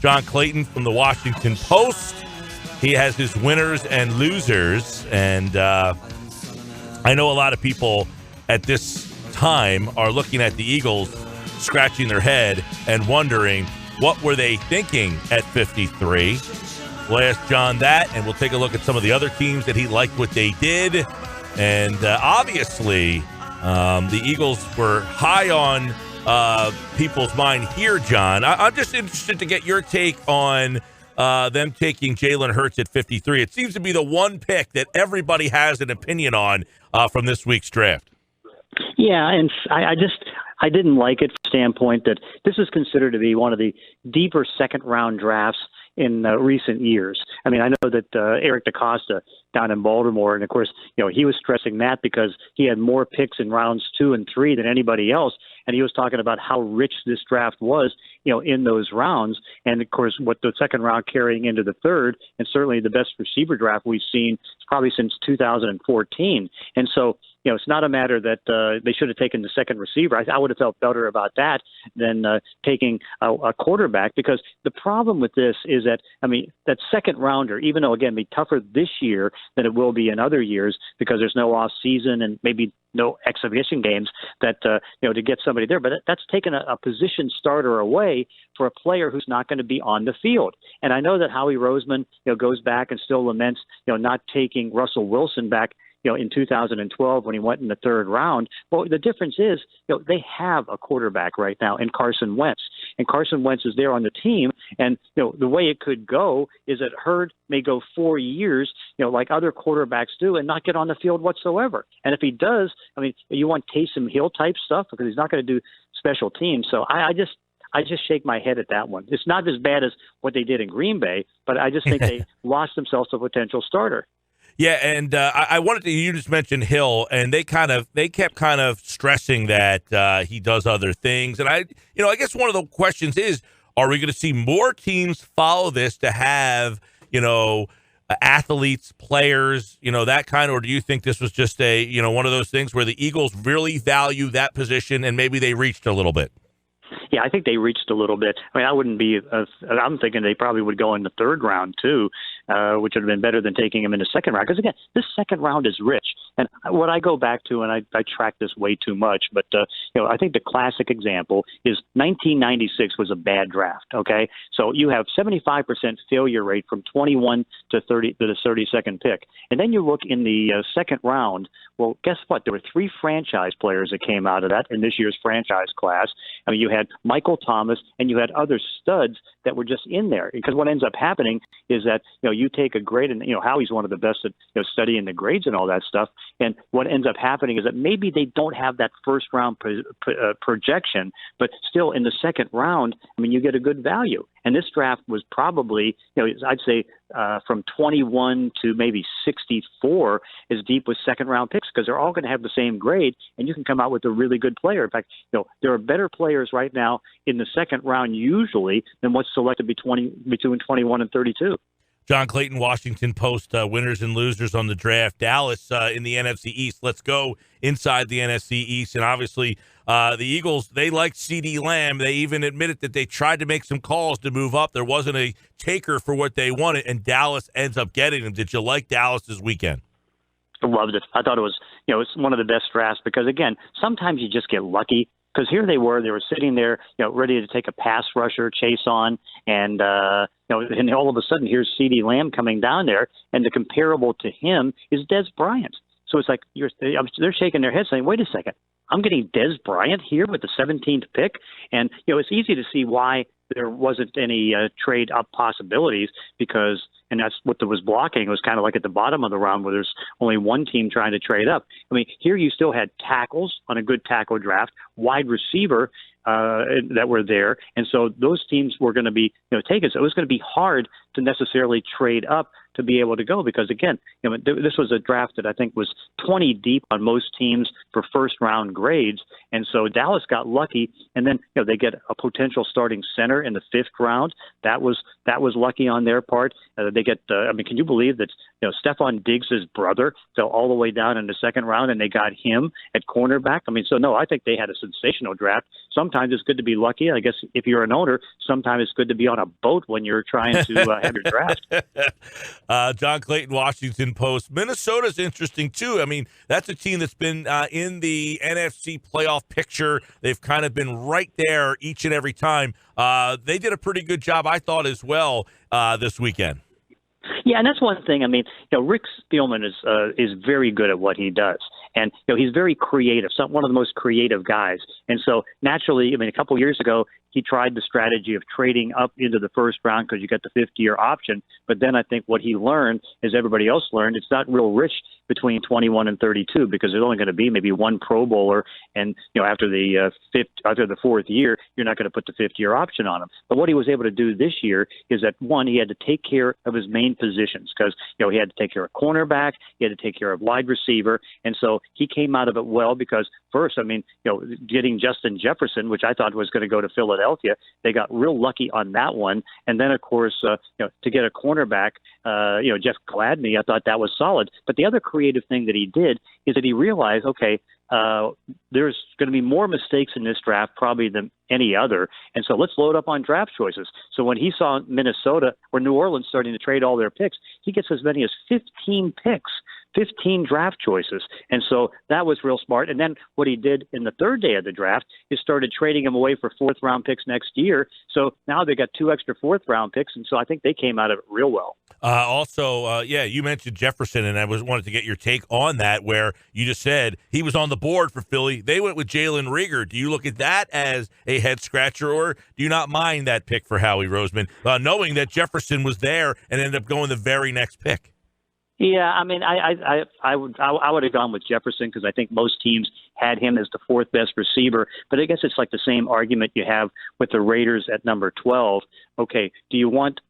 John Clayton from the Washington Post. He has his winners and losers, and I know a lot of people at this time are looking at the Eagles, scratching their head and wondering, what were they thinking at 53? We'll ask John that, and we'll take a look at some of the other teams that he liked what they did. And obviously, the Eagles were high on people's mind here, John. I'm just interested to get your take on them taking Jalen Hurts at 53. It seems to be the one pick that everybody has an opinion on from this week's draft. Yeah, and I didn't like it from the standpoint that this is considered to be one of the deeper second-round drafts in recent years. I mean, I know that Eric DaCosta down in Baltimore, and of course, he was stressing that because he had more picks in rounds 2 and 3 than anybody else, and he was talking about how rich this draft was, in those rounds, and of course, what the second round carrying into the third, and certainly the best receiver draft we've seen probably since 2014, and so. It's not a matter that they should have taken the second receiver. I would have felt better about that than taking a quarterback, because the problem with this is that, that second rounder, even though, again, be tougher this year than it will be in other years because there's no off season and maybe no exhibition games that, to get somebody there. But that's taken a position starter away for a player who's not going to be on the field. And I know that Howie Roseman, goes back and still laments, not taking Russell Wilson back in 2012 when he went in the third round. Well, the difference is, they have a quarterback right now in Carson Wentz. And Carson Wentz is there on the team. And, the way it could go is that Hurd may go 4 years, like other quarterbacks do, and not get on the field whatsoever. And if he does, you want Taysom Hill type stuff because he's not going to do special teams. So I just shake my head at that one. It's not as bad as what they did in Green Bay, but I just think they lost themselves a potential starter. Yeah, and I wanted to. You just mentioned Hill, and they kept kind of stressing that he does other things. And I guess one of the questions is, are we going to see more teams follow this to have athletes, players, that kind, or do you think this was just a one of those things where the Eagles really value that position and maybe they reached a little bit? Yeah, I think they reached a little bit. I wouldn't be. I'm thinking they probably would go in the third round too, which would have been better than taking him in the second round. Because again, this second round is rich. And what I go back to, and I track this way too much, but I think the classic example is 1996 was a bad draft. Okay, so you have 75% failure rate from 21 to 30 to the 32nd pick, and then you look in the second round. Well, guess what? There were 3 franchise players that came out of that in this year's franchise class. You had Michael Thomas, and you had other studs that were just in there. Because what ends up happening is that, you take a grade, and, Howie's one of the best at, studying the grades and all that stuff. And what ends up happening is that maybe they don't have that first round projection, but still in the second round, you get a good value. And this draft was probably, I'd say from 21 to maybe 64 is deep with second round picks because they're all going to have the same grade, and you can come out with a really good player. In fact, there are better players right now in the second round usually than what's selected between 21 and 32. John Clayton, Washington Post, winners and losers on the draft. Dallas in the NFC East. Let's go inside the NFC East. And obviously, the Eagles, they liked CeeDee Lamb. They even admitted that they tried to make some calls to move up. There wasn't a taker for what they wanted, and Dallas ends up getting him. Did you like Dallas this weekend? I loved it. I thought it was, it's one of the best drafts because, again, sometimes you just get lucky. Because here they were sitting there, ready to take a pass rusher chase on, and and all of a sudden here's CeeDee Lamb coming down there, and the comparable to him is Dez Bryant. So it's like they're shaking their heads saying, "Wait a second, I'm getting Dez Bryant here with the 17th pick," and it's easy to see why there wasn't any trade up possibilities because. And that's what was blocking. It was kind of like at the bottom of the round where there's only one team trying to trade up. Here you still had tackles on a good tackle draft, wide receiver that were there. And so those teams were going to be taken. So it was going to be hard to necessarily trade up to be able to go because, again, this was a draft that I think was 20 deep on most teams for first-round grades. And so Dallas got lucky, and then they get a potential starting center in the 5th round. That was that was lucky on their part. They get, can you believe that, Stephon Diggs' brother fell all the way down in the second round and they got him at cornerback? I think they had a sensational draft. Sometimes it's good to be lucky. I guess if you're an owner, sometimes it's good to be on a boat when you're trying to have your draft. John Clayton, Washington Post. Minnesota's interesting, too. That's a team that's been in the NFC playoff picture. They've kind of been right there each and every time. They did a pretty good job, I thought, as well this weekend. Yeah, and that's one thing. Rick Spielman is very good at what he does. And, he's very creative, one of the most creative guys. And so naturally, a couple years ago, he tried the strategy of trading up into the first round because you get the fifth-year option. But then I think what he learned, as everybody else learned, it's not real rich between 21 and 32 because there's only going to be maybe one Pro Bowler. And, after the fourth year, you're not going to put the fifth-year option on him. But what he was able to do this year is that, one, he had to take care of his main positions because, he had to take care of cornerback, he had to take care of wide receiver. And so he came out of it well because first, getting Justin Jefferson, which I thought was going to go to Philadelphia, they got real lucky on that one. And then, of course, to get a cornerback, Jeff Gladney, I thought that was solid. But the other creative thing that he did is that he realized, there's going to be more mistakes in this draft probably than any other. And so let's load up on draft choices. So when he saw Minnesota or New Orleans starting to trade all their picks, he gets as many as 15 picks. 15 draft choices. And so that was real smart. And then what he did in the third day of the draft is started trading them away for fourth-round picks next year. So now they got 2 extra fourth-round picks, and so I think they came out of it real well. You mentioned Jefferson, and I wanted to get your take on that, where you just said he was on the board for Philly. They went with Jalen Reagor. Do you look at that as a head-scratcher, or do you not mind that pick for Howie Roseman, knowing that Jefferson was there and ended up going the very next pick? Yeah, I would have gone with Jefferson because I think most teams had him as the fourth best receiver. But I guess it's like the same argument you have with the Raiders at number 12. Okay, do you want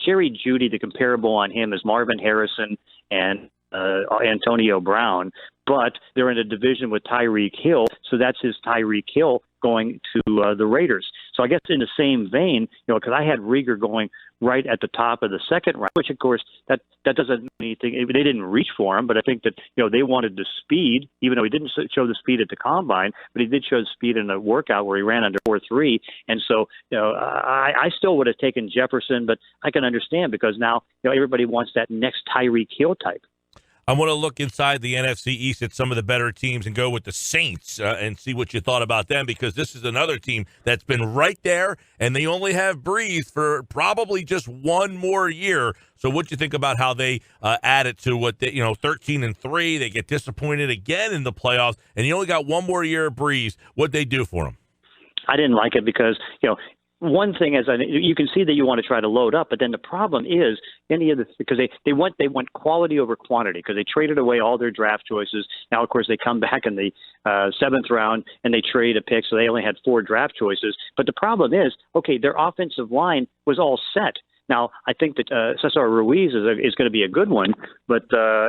Jerry Jeudy? The comparable on him is Marvin Harrison and Antonio Brown, but they're in a division with Tyreek Hill, so that's his Tyreek Hill going to the Raiders. So I guess in the same vein, because I had Reagor going right at the top of the second round, which of course that doesn't mean anything. They didn't reach for him, but I think that they wanted the speed, even though he didn't show the speed at the combine, but he did show the speed in a workout where he ran under 4.3. And so I still would have taken Jefferson, but I can understand because now everybody wants that next Tyreek Hill type. I want to look inside the NFC East at some of the better teams and go with the Saints and see what you thought about them, because this is another team that's been right there, and they only have Breeze for probably just one more year. So what do you think about how they add it to what they, 13-3? They get disappointed again in the playoffs, and you only got one more year of Breeze. What'd they do for them? I didn't like it because, one thing is you can see that you want to try to load up, but then the problem is because they went quality over quantity because they traded away all their draft choices. Now, of course, they come back in the seventh round and they trade a pick, so they only had 4 draft choices. But the problem is, their offensive line was all set. Now, I think that Cesar Ruiz is going to be a good one, but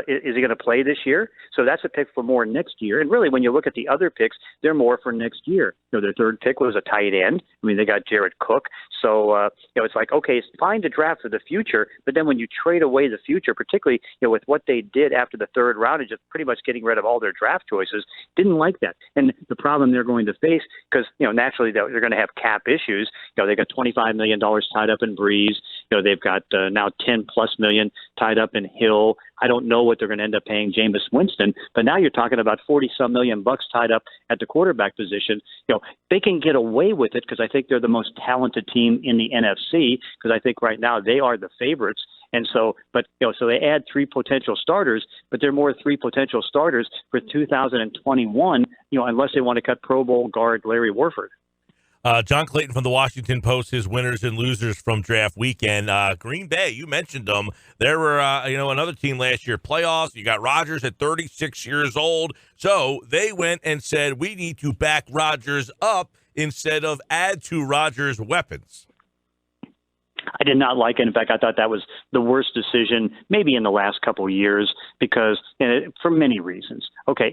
is he going to play this year? So that's a pick for more next year. And really, when you look at the other picks, they're more for next year. Their third pick was a tight end. They got Jared Cook. So, it's like, it's fine to draft for the future, but then when you trade away the future, particularly, with what they did after the third round and just pretty much getting rid of all their draft choices, didn't like that. And the problem they're going to face, because, naturally they're going to have cap issues. They got $25 million tied up in Breeze. They've got now $10+ million tied up in Hill. I don't know what they're going to end up paying Jameis Winston, but now you're talking about $40-some million tied up at the quarterback position. They can get away with it because I think they're the most talented team in the NFC, because I think right now they are the favorites. And so, so they add 3 potential starters, but they're more 3 potential starters for 2021, unless they want to cut Pro Bowl guard Larry Warford. John Clayton from the Washington Post, his winners and losers from draft weekend. Green Bay, you mentioned them. There were, another team last year, playoffs. You got Rodgers at 36 years old. So they went and said, we need to back Rodgers up instead of add to Rodgers' weapons. I did not like it. In fact, I thought that was the worst decision maybe in the last couple of years because for many reasons.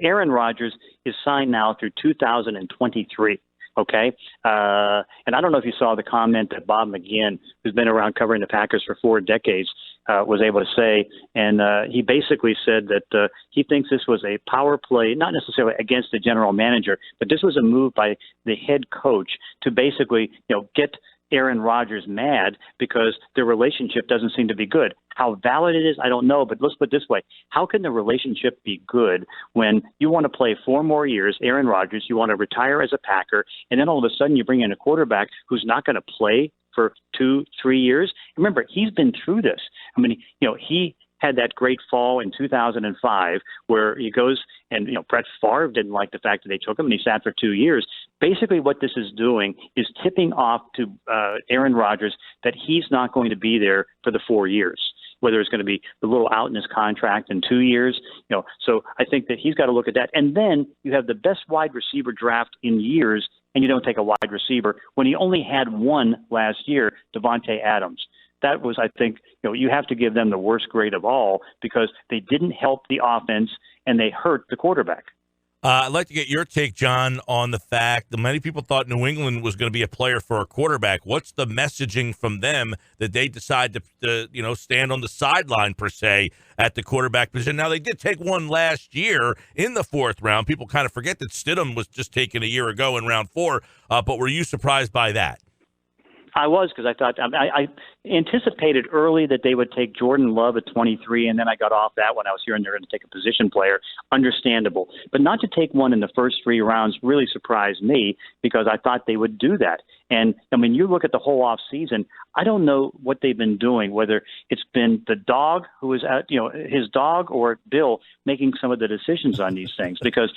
Aaron Rodgers is signed now through 2023. Okay. And I don't know if you saw the comment that Bob McGinn, who's been around covering the Packers for 4 decades, was able to say. And he basically said that he thinks this was a power play, not necessarily against the general manager, but this was a move by the head coach to basically, get Aaron Rodgers mad because their relationship doesn't seem to be good. How valid it is, I don't know, but let's put it this way. How can the relationship be good when you want to play 4 more years, Aaron Rodgers, you want to retire as a Packer, and then all of a sudden you bring in a quarterback who's not going to play for 2-3 years? Remember, he's been through this. I mean, he had that great fall in 2005 where he goes and, Brett Favre didn't like the fact that they took him and he sat for 2 years. Basically what this is doing is tipping off to Aaron Rodgers that he's not going to be there for the 4 years, whether it's going to be a little out in his contract in 2 years. So I think that he's got to look at that. And then you have the best wide receiver draft in years and you don't take a wide receiver when he only had one last year, Devontae Adams. That was, I think, you have to give them the worst grade of all because they didn't help the offense and they hurt the quarterback. I'd like to get your take, John, on the fact that many people thought New England was going to be a player for a quarterback. What's the messaging from them that they decide to stand on the sideline, per se, at the quarterback position? Now, they did take one last year in the 4th round. People kind of forget that Stidham was just taken a year ago in round 4, but were you surprised by that? I was, because I thought I anticipated early that they would take Jordan Love at 23, and then I got off that when I was hearing they're going to take a position player. Understandable. But not to take one in the first 3 rounds really surprised me because I thought they would do that. And, I mean, you look at the whole off season, I don't know what they've been doing, whether it's been the dog who is at, his dog or Bill making some of the decisions on these things because,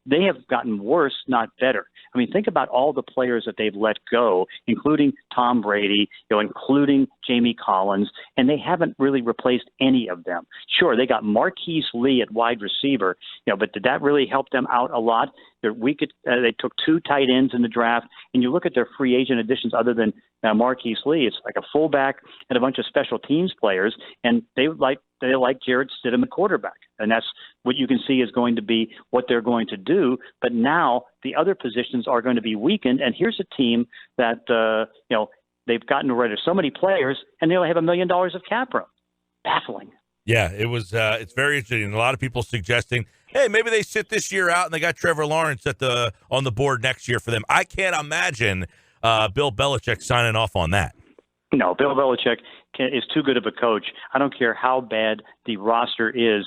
they have gotten worse, not better. I mean, think about all the players that they've let go, including Tom Brady, including Jamie Collins, and they haven't really replaced any of them. Sure, they got Marquise Lee at wide receiver, but did that really help them out a lot? They took 2 tight ends in the draft, and you look at their free agent additions other than Marquise Lee, it's like a fullback and a bunch of special teams players, and they like Jarrett Stidham at quarterback. And that's what you can see is going to be what they're going to do. But now the other positions are going to be weakened. And here's a team that, they've gotten rid of so many players and they only have $1 million of cap room. Baffling. Yeah, it was. It's very interesting. A lot of people suggesting, hey, maybe they sit this year out and they got Trevor Lawrence on the board next year for them. I can't imagine Bill Belichick signing off on that. No, Bill Belichick is too good of a coach. I don't care how bad the roster is.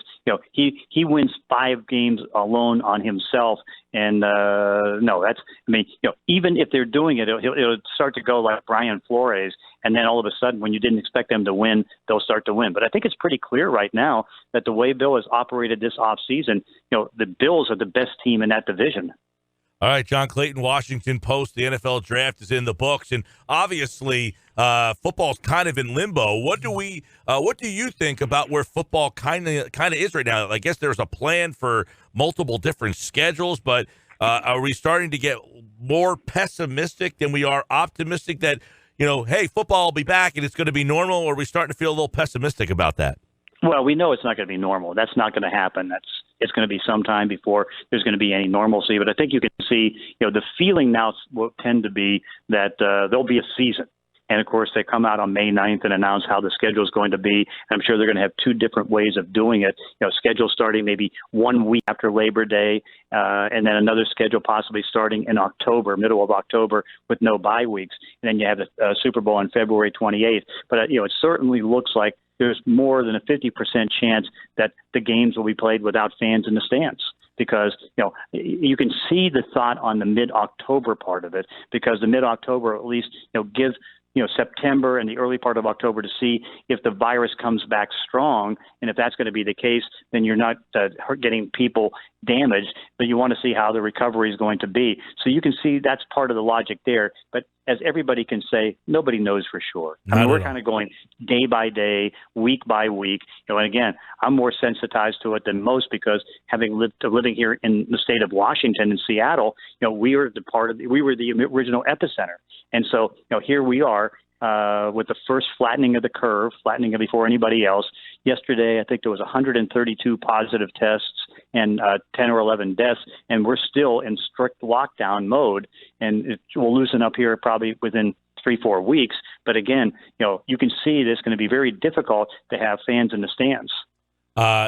He wins 5 games alone on himself. And no, that's. I mean, even if they're doing it, it'll start to go like Brian Flores, and then all of a sudden, when you didn't expect them to win, they'll start to win. But I think it's pretty clear right now that the way Bill has operated this offseason, the Bills are the best team in that division. All right, John Clayton, Washington Post. The NFL draft is in the books, and obviously, football's kind of in limbo. What do you think about where football kind of is right now? I guess there's a plan for multiple different schedules, but are we starting to get more pessimistic than we are optimistic that hey, football will be back and it's going to be normal? Or are we starting to feel a little pessimistic about that? Well, we know it's not going to be normal. That's not going to happen. It's going to be some time before there's going to be any normalcy. But I think you can see, the feeling now will tend to be that there'll be a season. And, of course, they come out on May 9th and announce how the schedule is going to be. I'm sure they're going to have 2 different ways of doing it. Schedule starting maybe 1 week after Labor Day, and then another schedule possibly starting in October, middle of October, with no bye weeks. And then you have the Super Bowl on February 28th. But, it certainly looks like there's more than a 50% chance that the games will be played without fans in the stands. Because, you can see the thought on the mid-October part of it, because the mid-October at least, gives September and the early part of October to see if the virus comes back strong. And if that's going to be the case, then you're not getting people damaged, but you want to see how the recovery is going to be. So you can see that's part of the logic there. But as everybody can say, nobody knows for sure. I mean, we're kind of going day by day, week by week. And again, I'm more sensitized to it than most because living here in the state of Washington, in Seattle, we were the original epicenter. And so, here we are with the first flattening of the curve, flattening it before anybody else. Yesterday, I think there was 132 positive tests, and 10 or 11 deaths, and we're still in strict lockdown mode, and it will loosen up here probably within 3-4 weeks. But again, you can see that it's going to be very difficult to have fans in the stands.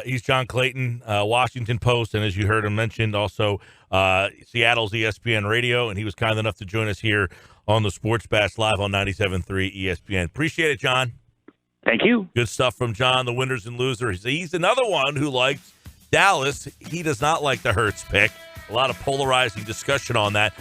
He's John Clayton, Washington Post, and as you heard him mentioned, also Seattle's ESPN Radio, and he was kind enough to join us here on the Sports Bash Live on 97.3 ESPN. Appreciate it, John. Thank you. Good stuff from John, the winners and losers. He's another one who likes Dallas. He does not like the Hurts pick. A lot of polarizing discussion on that.